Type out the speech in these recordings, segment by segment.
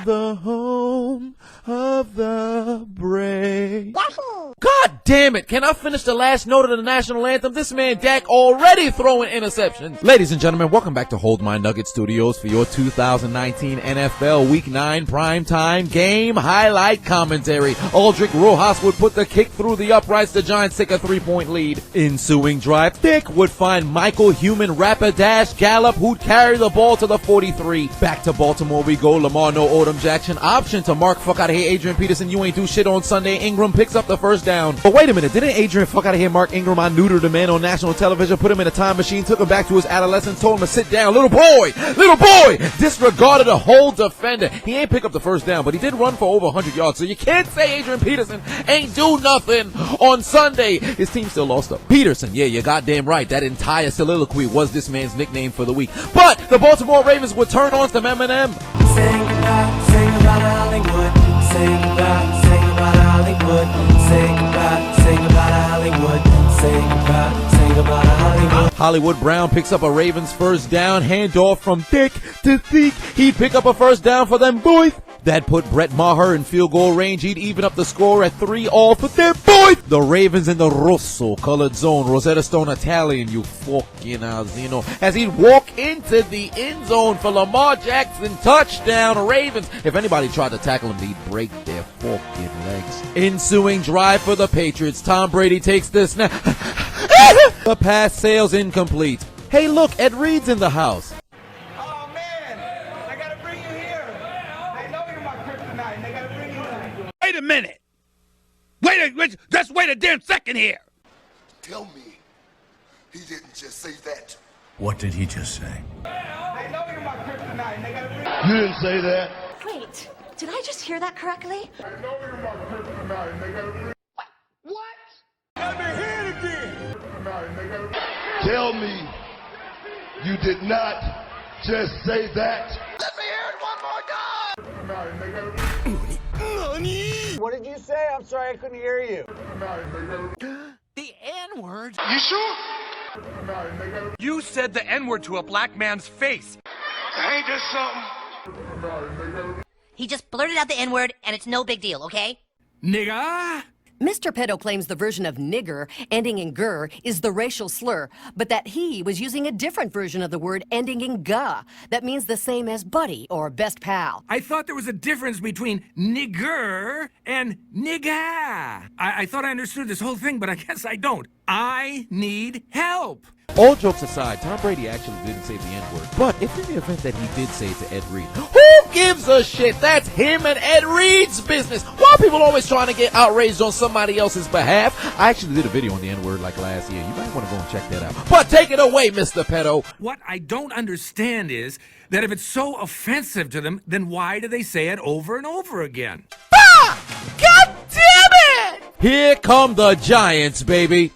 the home of the brave. God damn it. Can I finish the last note of the national anthem? This man Dak already throwing interceptions. Ladies and gentlemen, welcome back to Hold My Nugget Studios for your 2019 NFL Week 9 primetime game highlight commentary. Aldrich Rojas would put the kick through the uprights. The Giants take a 3-point lead. Ensuing drive, Dick would find Michael Human Rapidash Gallup, who'd carry the ball to the 43. Back to Baltimore we go. Lamar no Odom Jackson. Option to Mark fuck out of here Adrian Peterson. You ain't do shit on Sunday. Ingram picks up the first down. But wait a minute, didn't Adrian fuck out of here Mark Ingram? I neutered the man on national television, put him in a time machine, took him back to his adolescence, told him to sit down. Little boy, disregarded a whole defender. He ain't pick up the first down, but he did run for over 100 yards. So you can't say Adrian Peterson ain't do nothing on Sunday. His team still lost though. Peterson, yeah, you're goddamn right. That entire soliloquy was this man's nickname for the week. But the Baltimore Ravens would turn on some Eminem. Sing about Hollywood. Sing about Hollywood. Sing about Hollywood. Sing about Hollywood. Hollywood Brown picks up a Ravens first down. Handoff from Dick to Zeke. He'd pick up a first down for them boys. That put Brett Maher in field goal range. He'd even up the score at 3-all for their boys. The Ravens in the Rosso colored zone. Rosetta Stone Italian, you fucking Alzino. As he'd walk into the end zone for Lamar Jackson. Touchdown Ravens. If anybody tried to tackle him, he'd break their fucking legs. Ensuing drive for the Patriots. Tom Brady takes the snap. The pass sails incomplete. Hey look, Ed Reed's in the house. Wait a minute. Just wait a damn second here. Tell me, he didn't just say that. What did he just say? You didn't say that. Wait, did I just hear that correctly? What? Let me hear it again. Tell me, you did not just say that. Let me hear it one more time. What did you say? I'm sorry, I couldn't hear you. The N-word? You sure? You said the N-word to a black man's face. Ain't this something? He just blurted out the N-word, and it's no big deal, okay? Nigga? Mr. Pedo claims the version of nigger ending in ger is the racial slur, but that he was using a different version of the word ending in ga that means the same as buddy or best pal. I thought there was a difference between nigger and nigga. I thought I understood this whole thing, but I guess I don't. I need help. All jokes aside, Tom Brady actually didn't say the N-word. But if in the event that he did say it to Ed Reed, who gives a shit? That's him and Ed Reed's business. Why are people always trying to get outraged on somebody else's behalf? I actually did a video on the N-word like last year. You might want to go and check that out. But take it away, Mr. Pedo. What I don't understand is that if it's so offensive to them, then why do they say it over and over again? Ah! God damn it! Here come the Giants, baby.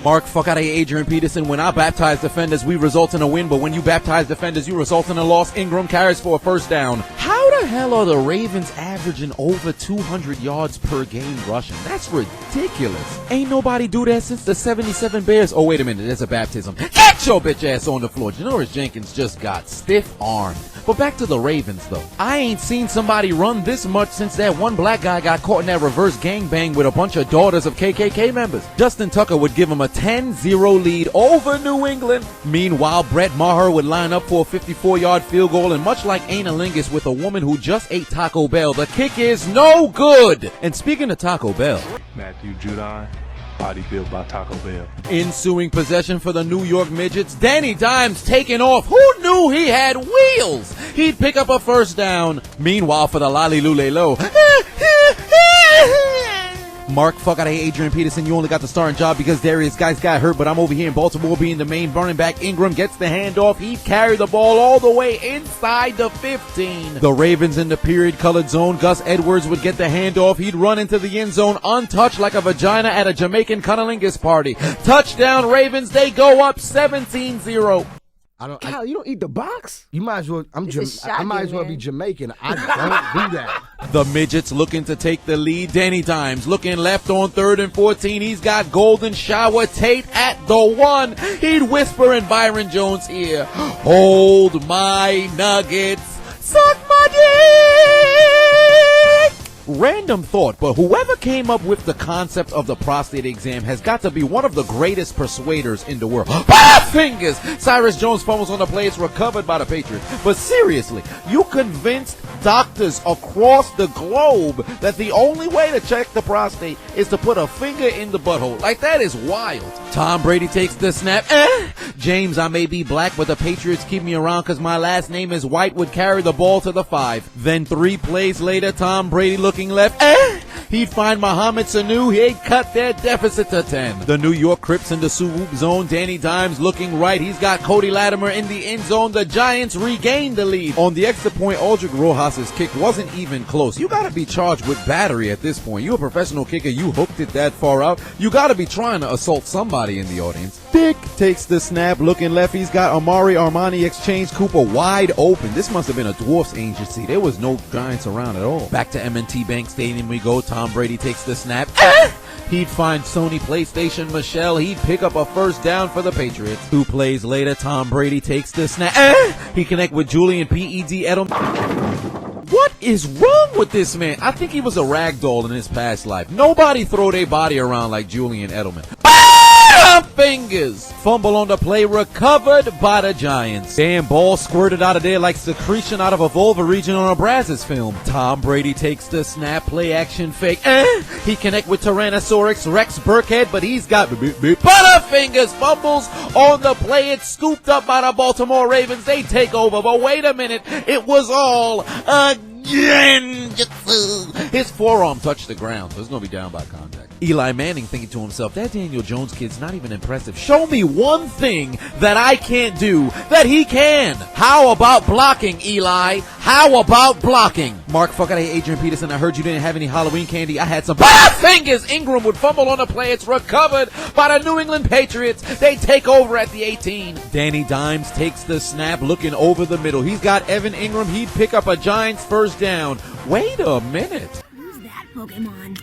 Mark, fuck out of here, Adrian Peterson. When I baptize defenders, we result in a win, but when you baptize defenders, you result in a loss. Ingram carries for a first down. How the hell are the Ravens averaging over 200 yards per game rushing? That's ridiculous. Ain't nobody do that since the 77 Bears. Oh, wait a minute, there's a baptism. Get your bitch ass on the floor. Janoris Jenkins just got stiff-armed. But back to the Ravens, though. I ain't seen somebody run this much since that one black guy got caught in that reverse gangbang with a bunch of daughters of KKK members. Justin Tucker would give him a 10-0 lead over New England. Meanwhile, Brett Maher would line up for a 54-yard field goal, and much like analingus with a woman who just ate Taco Bell, the kick is no good. And speaking of Taco Bell, Matthew Judon, body built by Taco Bell. Ensuing possession for the New York Midgets. Danny Dimes taking off. Who knew he had wheels? He'd pick up a first down. Meanwhile, for the Lolly Lule Low. Mark, fuck out of here, Adrian Peterson. You only got the starting job because Darius Guys got hurt, but I'm over here in Baltimore being the main running back. Ingram gets the handoff. He'd carry the ball all the way inside the 15. The Ravens in the period-colored zone. Gus Edwards would get the handoff. He'd run into the end zone untouched like a vagina at a Jamaican cunnilingus party. Touchdown, Ravens. They go up 17-0. Kyle, you don't eat the box? You might as well. I shocking, might as well man. be Jamaican. I don't do that. The Midgets looking to take the lead. Danny Dimes looking left on 3rd and 14. He's got Golden Shower Tate at the 1. He'd whisper in Byron Jones' ear, "Hold my Nuggets." Suck my dick! Random thought, but whoever came up with the concept of the prostate exam has got to be one of the greatest persuaders in the world. Fingers! Cyrus Jones fumbles on the play. It's recovered by the Patriots. But seriously, you convinced doctors across the globe that the only way to check the prostate is to put a finger in the butthole. Like, that is wild. Tom Brady takes the snap. James, I may be black, but the Patriots keep me around because my last name is White, would carry the ball to the 5. Then 3 plays later, Tom Brady looking left. He'd find Mohamed Sanu. He'd cut their deficit to 10. The New York Crips in the swoop zone. Danny Dimes looking right. He's got Cody Latimer in the end zone. The Giants regain the lead. On the extra point, Aldrich Rojas's kick wasn't even close. You gotta be charged with battery at this point. You a professional kicker. You hooked it that far out. You gotta be trying to assault somebody in the audience. Dick takes the snap. Looking left. He's got Amari Armani exchange Cooper wide open. This must have been a Dwarfs agency. There was no Giants around at all. Back to M&T Bank Stadium we go. Tom Brady takes the snap. He'd find Sony PlayStation Michelle. He'd pick up a first down for the Patriots. 2 plays later, Tom Brady takes the snap. He connect with Julian P.E.D. Edelman. What is wrong with this man? I think he was a rag doll in his past life. Nobody throw their body around like Julian Edelman. Fingers. Fumble on the play, recovered by the Giants. Damn, ball squirted out of there like secretion out of a vulva region on a Brazzers film. Tom Brady takes the snap, play action fake. He connect with Tyrannosaurus Rex Burkhead, but he's got Butterfingers. Fumbles on the play. It's scooped up by the Baltimore Ravens. They take over, but wait a minute. It was all genjutsu. His forearm touched the ground, so it's going to be down by contact. Eli Manning thinking to himself, that Daniel Jones kid's not even impressive. Show me one thing that I can't do that he can. How about blocking, Eli? How about blocking? Mark, fuck out of here, Adrian Peterson. I heard you didn't have any Halloween candy. I had some fingers. Ingram would fumble on the play. It's recovered by the New England Patriots. They take over at the 18. Danny Dimes takes the snap, looking over the middle. He's got Evan Ingram. He'd pick up a Giants first down. Wait a minute. Who's that Pokemon?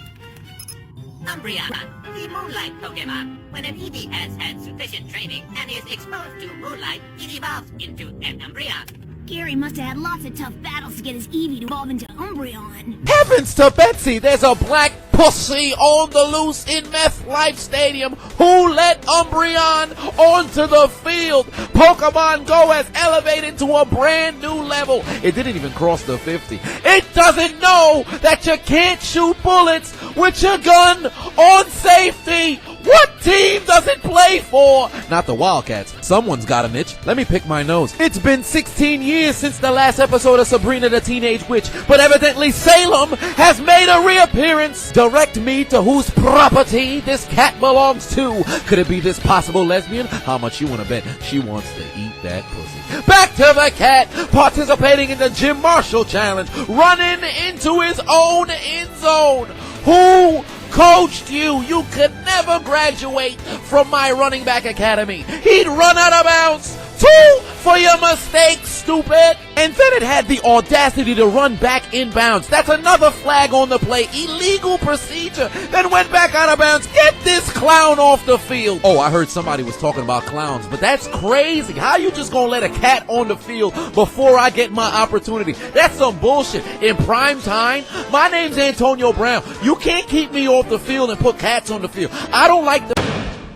Umbreon, the Moonlight Pokemon. When an Eevee has had sufficient training and is exposed to moonlight, it evolves into an Umbreon. Gary must have had lots of tough battles to get his Eevee to evolve into Umbreon. Heavens to Betsy, there's a black pussy on the loose in MetLife Stadium. Who let Umbreon onto the field? Pokemon Go has elevated to a brand new level. It didn't even cross the 50. It doesn't know that you can't shoot bullets with your gun on safety. What team does it play for? Not the Wildcats. Someone's got an itch. Let me pick my nose. It's been 16 years since the last episode of Sabrina the Teenage Witch, but evidently Salem has made a reappearance. Direct me to whose property this cat belongs to. Could it be this possible lesbian? How much you want to bet she wants to eat that pussy? Back to the cat, participating in the Jim Marshall Challenge, running into his own end zone. Who coached you? You could never graduate from my running back academy. He'd run out of bounds. 2 for your mistake, stupid. And then it had the audacity to run back inbounds. That's another flag on the play. Illegal procedure. Then went back out of bounds. Get this clown off the field. Oh, I heard somebody was talking about clowns, but that's crazy. How you just gonna let a cat on the field before I get my opportunity? That's some bullshit. In prime time, my name's Antonio Brown. You can't keep me off the field and put cats on the field. I don't like the...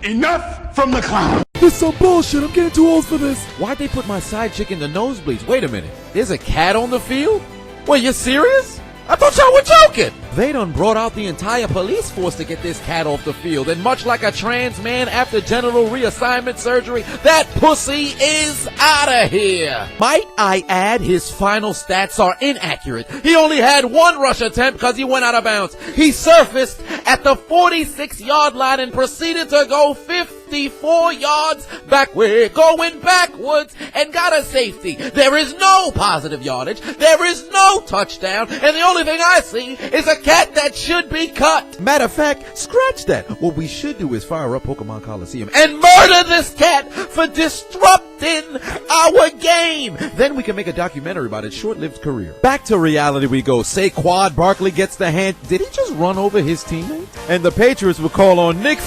Enough from the clown. This is some bullshit. I'm getting too old for this. Why'd they put my side chick in the nosebleeds? Wait a minute. There's a cat on the field? Wait, you serious? I thought y'all were joking. They done brought out the entire police force to get this cat off the field. And much like a trans man after genital reassignment surgery, that pussy is out of here. Might I add, his final stats are inaccurate. He only had 1 rush attempt because he went out of bounds. He surfaced at the 46-yard line and proceeded to go 54 yards backward, going backwards, and got a safety. There is no positive yardage. There is no touchdown. And the only thing I see is a cat that should be cut. Matter of fact, scratch that. What we should do is fire up Pokemon Coliseum and murder this cat for disrupting our game. Then we can make a documentary about its short-lived career. Back to reality we go. Saquon Barkley gets the hand. Did he just run over his teammate? And the Patriots will call on Nick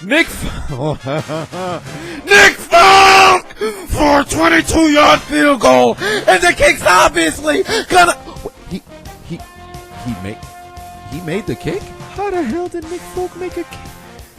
Nick Folk for a 22-yard field goal, and the kick's obviously gonna. He made the kick. How the hell did Nick Folk make a kick?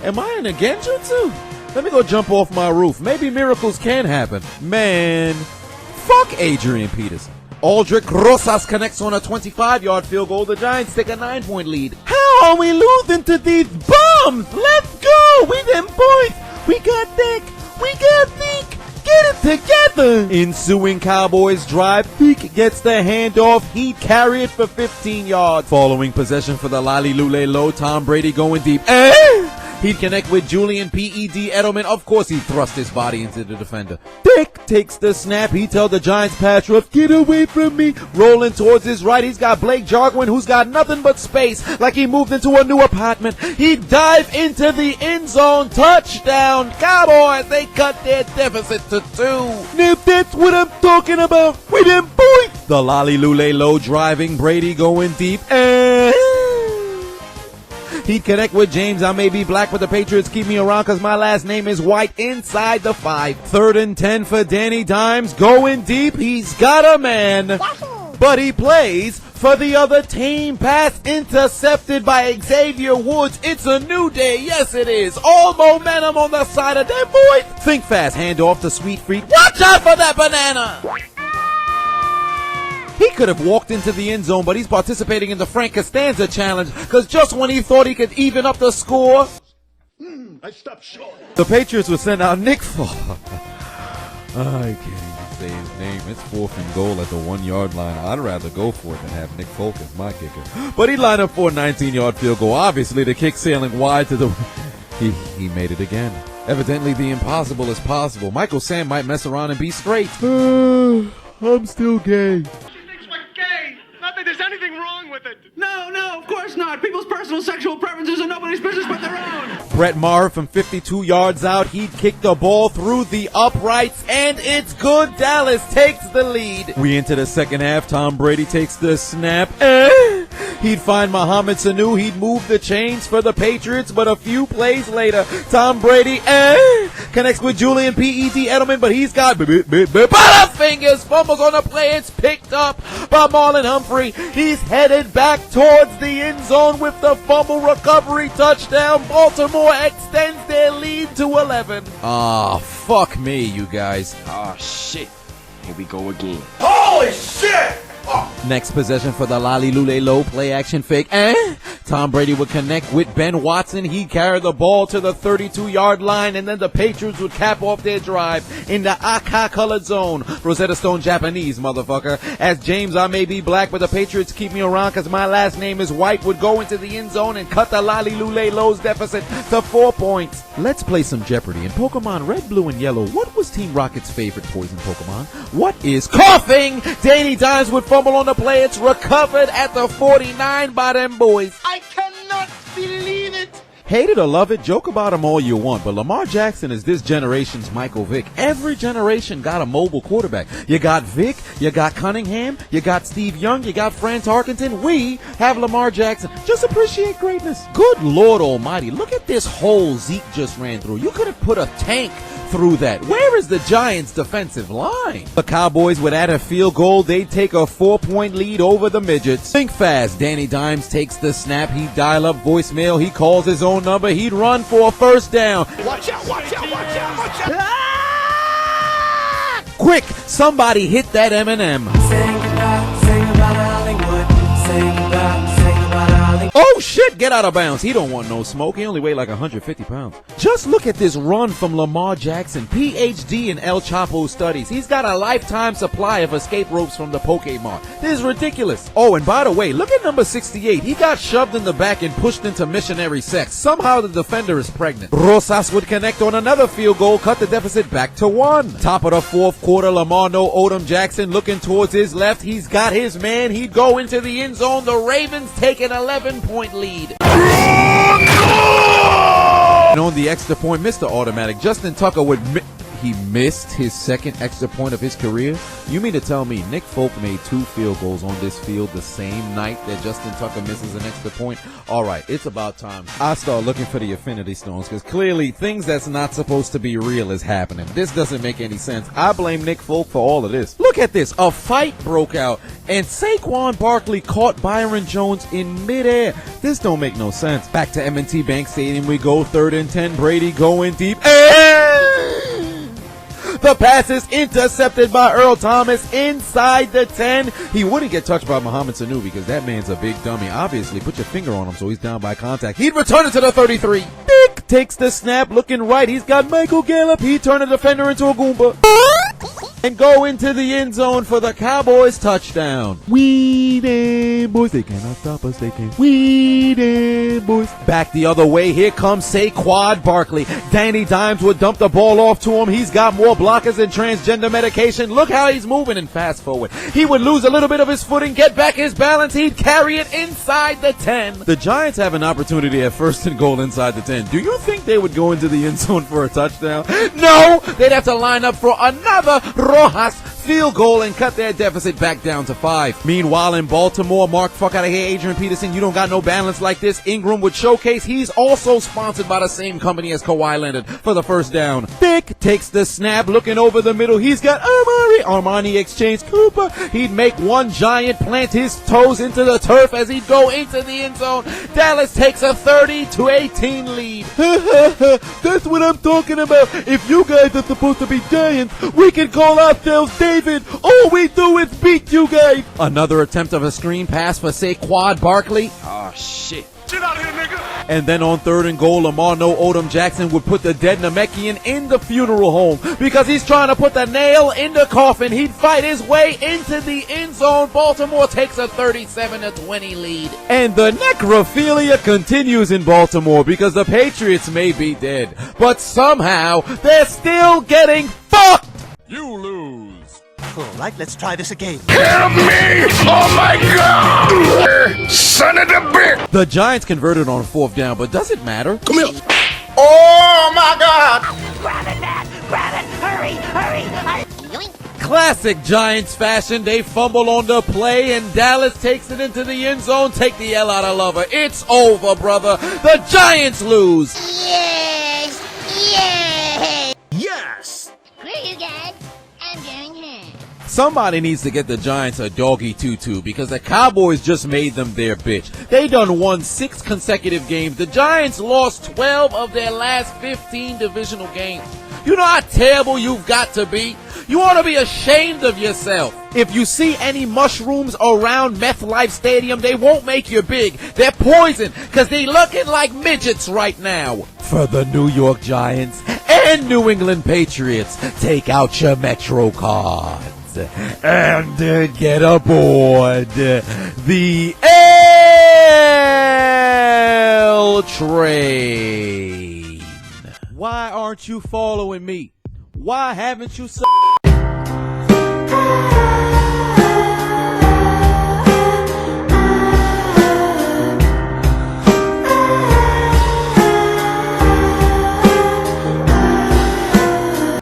Am I in a genjutsu? Let me go jump off my roof. Maybe miracles can happen. Man, fuck Adrian Peterson. Aldrich Rosas connects on a 25-yard field goal. The Giants take a 9-point lead. How are we losing to these bums? Let's go. We them boys. We got Dick. We got Zeke. Get it together. Ensuing Cowboys drive. Zeke gets the handoff. He carry it for 15 yards. Following possession for the Lally Lule Low. Tom Brady going deep. He'd connect with Julian P.E.D. Edelman. Of course, he thrust his body into the defender. Dick takes the snap. He tells the Giants pass rush, get away from me. Rolling towards his right, he's got Blake Jarwin, who's got nothing but space, like he moved into a new apartment. He'd dive into the end zone. Touchdown, Cowboys. They cut their deficit to 2. Now that's what I'm talking about. We them boys. The Lolly Lule Low driving. Brady going deep. He'd connect with James. I may be black, but the Patriots keep me around because my last name is White. Inside the 5. 3rd and 10 for Danny Dimes. Going deep. He's got a man. But he plays for the other team. Pass intercepted by Xavier Woods. It's a new day. Yes, it is. All momentum on the side of them boys. Think fast. Hand off to Sweet Freak. Watch out for that banana. He could have walked into the end zone, but he's participating in the Frank Costanza challenge because just when he thought he could even up the score, I stopped short. The Patriots would send out Nick Folk. I can't even say his name. It's 4th and goal at the 1-yard line. I'd rather go for it than have Nick Folk as my kicker. But he lined up for a 19-yard field goal. Obviously, the kick sailing wide to the... He made it again. Evidently, the impossible is possible. Michael Sam might mess around and be straight. I'm still gay. There's anything wrong with it. No, of course not. People's personal sexual preferences are nobody's business but their own. Brett Maher from 52 yards out. He'd kick the ball through the uprights, and it's good. Dallas takes the lead. We enter the second half. Tom Brady takes the snap. He'd find Mohamed Sanu. He'd move the chains for the Patriots, but a few plays later, Tom Brady connects with Julian P.E.D. Edelman, but he's got butterfingers. Fumbles on the play. It's picked up by Marlon Humphrey. He's headed back towards the end zone with the fumble recovery touchdown. Baltimore extends their lead to 11. Fuck me, you guys. Shit. Here we go again. Holy shit! Next possession for the Lally Lule Low play action fake. Tom Brady would connect with Ben Watson. He'd carry the ball to the 32-yard line, and then the Patriots would cap off their drive in the Aka-colored zone. Rosetta Stone Japanese, motherfucker. As James, I may be black, but the Patriots keep me around because my last name is White, would go into the end zone and cut the Lally Lule Low's deficit to 4 points. Let's play some Jeopardy. In Pokemon Red, Blue, and Yellow, what was Team Rocket's favorite poison Pokemon? What is coughing? Danny Dimes would fumble on the play. It's recovered at the 49 by them boys. I cannot believe it. Hate it or love it, joke about him all you want, but Lamar Jackson is this generation's Michael Vick. Every generation got a mobile quarterback. You got Vick, you got Cunningham, you got Steve Young, you got Franz Tarkenton. We have Lamar Jackson. Just appreciate greatness. Good Lord Almighty, look at this hole Zeke just ran through. You could have put a tank through that. Where is the Giants' defensive line? The Cowboys would add a field goal. They'd take a 4-point lead over the midgets. Think fast. Danny Dimes takes the snap. He'd dial up voicemail. He calls his own number. He'd run for a first down. Watch out, watch out, watch out, watch out. Ah! Quick, somebody hit that Eminem. Sing about Hollywood. Sing about Hollywood. Oh shit, get out of bounds. He don't want no smoke. He only weighed like 150 pounds. Just look at this run from Lamar Jackson, PhD in El Chapo studies. He's got a lifetime supply of escape ropes from the Pokemon. This is ridiculous. Oh, and by the way, look at number 68. He got shoved in the back and pushed into missionary sex. Somehow the defender is pregnant. Rosas would connect on another field goal, cut the deficit back to 1. Top of the 4th quarter, Lamar No Odom Jackson looking towards his left. He's got his man. He'd go into the end zone. The Ravens take an 11-point lead. And on the extra point, Mr. Automatic, Justin Tucker would he missed his second extra point of his career? You mean to tell me Nick Folk made 2 field goals on this field the same night that Justin Tucker misses an extra point? All right, it's about time I start looking for the Infinity Stones, because clearly things that's not supposed to be real is happening. This doesn't make any sense. I blame Nick Folk for all of this. Look at this. A fight broke out, and Saquon Barkley caught Byron Jones in midair. This don't make no sense. Back to M&T Bank Stadium we go. 3rd and 10. Brady going deep. The pass is intercepted by Earl Thomas inside the 10. He wouldn't get touched by Mohamed Sanu because that man's a big dummy. Obviously, put your finger on him so he's down by contact. He'd return it to the 33. Dick takes the snap, looking right. He's got Michael Gallup. He turned the defender into a Goomba. And go into the end zone for the Cowboys touchdown. We them boys, they cannot stop us, they can. We them boys. Back the other way, here comes Saquon Barkley. Danny Dimes would dump the ball off to him. He's got more blockers than transgender medication. Look how he's moving, and fast forward. He would lose a little bit of his footing, get back his balance. He'd carry it inside the 10. The Giants have an opportunity at 1st and goal inside the 10. Do you think they would go into the end zone for a touchdown? No! They'd have to line up for another Rojas field goal and cut their deficit back down to 5. Meanwhile, in Baltimore, Mark, fuck out of here, Adrian Peterson, you don't got no balance like this. Ingram would showcase he's also sponsored by the same company as Kawhi Leonard for the first down. Vick takes the snap, looking over the middle. He's got Armani exchange Cooper. He'd make one giant plant his toes into the turf as he'd go into the end zone. Dallas takes a 30-18 lead. That's what I'm talking about. If you guys are supposed to be giants, we can call ourselves David. All we do is beat you guys. Another attempt of a screen pass for Saquon Barkley. Oh, shit. Get out of here, nigga. And then on 3rd and goal, Lamar No Odom Jackson would put the dead Namekian in the funeral home because he's trying to put the nail in the coffin. He'd fight his way into the end zone. Baltimore takes a 37-20 lead. And the necrophilia continues in Baltimore because the Patriots may be dead, but somehow they're still getting fucked. You lose. All right, let's try this again. Help me! Oh my God! Son of a bitch! The Giants converted on 4th down, but does it matter? Come here. Oh my God! Grab it, Matt! Grab it! Hurry! Hurry! Classic Giants fashion. They fumble on the play, and Dallas takes it into the end zone. Take the L out of Lover. It's over, brother. The Giants lose. Yes! Yes! Yes! Screw you guys. I'm going home. Somebody needs to get the Giants a doggy tutu because the Cowboys just made them their bitch. They done won 6 consecutive games. The Giants lost 12 of their last 15 divisional games. You know how terrible you've got to be? You ought to be ashamed of yourself. If you see any mushrooms around MetLife Stadium, they won't make you big. They're poison because they looking like midgets right now. For the New York Giants and New England Patriots, take out your Metro cards and get aboard the L train. Why aren't you following me? Why haven't you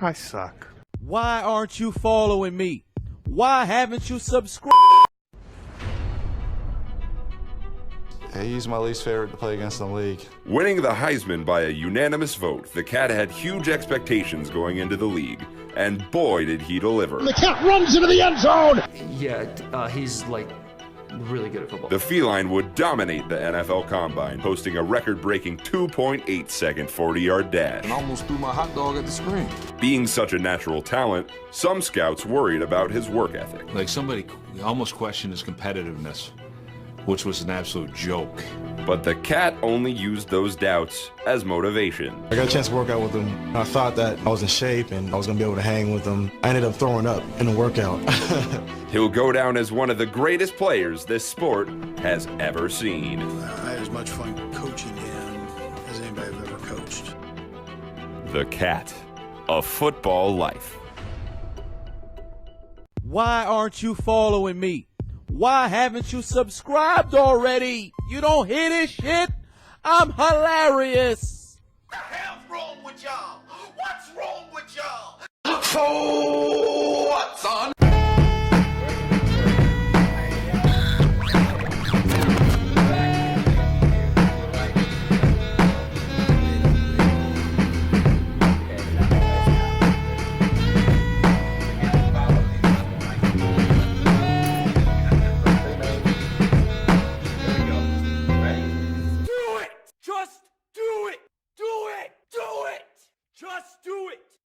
I suck. Why aren't you following me? Why haven't you subscribed? He's my least favorite to play against in the league. Winning the Heisman by a unanimous vote, the Cat had huge expectations going into the league. And boy, did he deliver. The Cat runs into the end zone! Yeah, he's like really good at football. The feline would dominate the NFL Combine, posting a record-breaking 2.8-second 40-yard dash. And almost threw my hot dog at the screen. Being such a natural talent, some scouts worried about his work ethic. Like somebody almost questioned his competitiveness, which was an absolute joke. But the Cat only used those doubts as motivation. I got a chance to work out with him. I thought that I was in shape and I was going to be able to hang with him. I ended up throwing up in the workout. He'll go down as one of the greatest players this sport has ever seen. I had as much fun coaching him as anybody I've ever coached. The Cat, a football life. Why aren't you following me? Why haven't you subscribed already? You don't hear this shit? I'm hilarious. What the hell's wrong with y'all? What's wrong with y'all? So what, son?